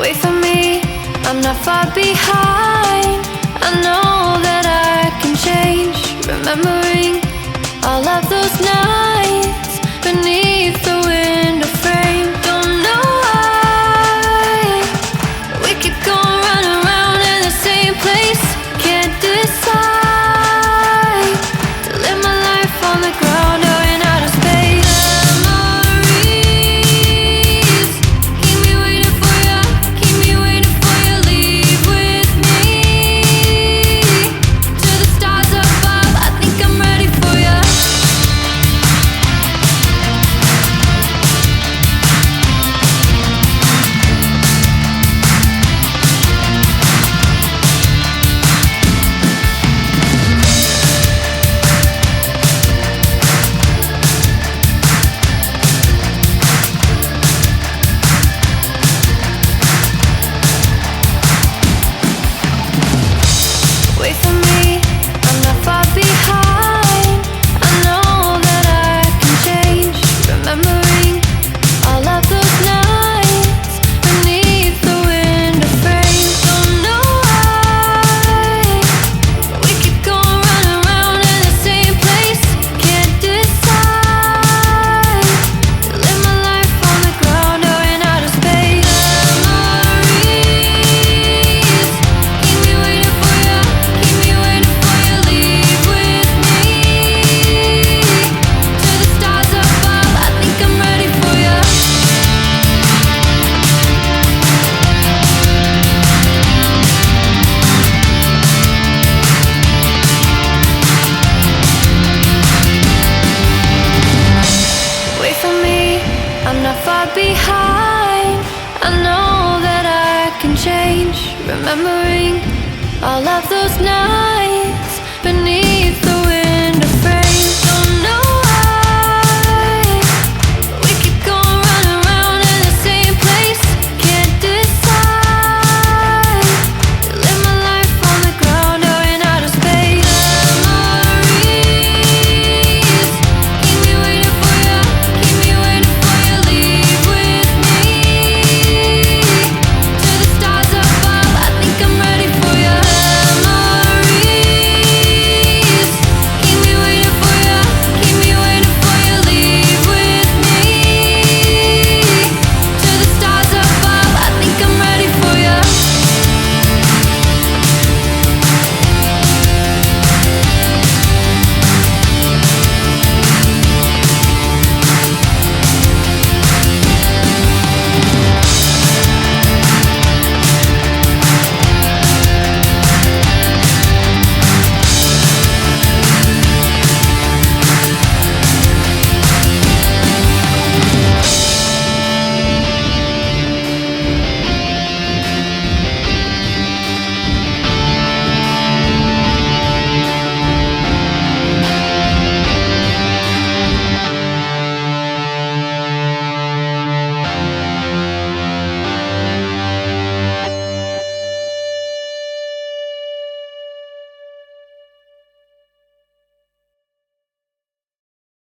Wait for me, I'm not far behind. I know that I can change. Remembering all of those nights beneath the window frame. Don't know why we keep going round and round in the same place. Can't decide to live my life on the ground or in outer space. Memories keep me waiting for you, keep me waiting for you. Leave with me to the stars above. I think I'm ready for you. Wait for me, I'm not far behind. I know that I can change. Remembering all of those nights beneath the window frame. Don't know why we keep going round and round in the same place. Can't decide to live my life on the ground or in outer space. Memories keep me waiting for you, keep me waiting for you. Leave with me to the stars above. I think I'm ready for you. Wait for me, I'm not far behind. I know that I can change. Remembering all of those nights beneath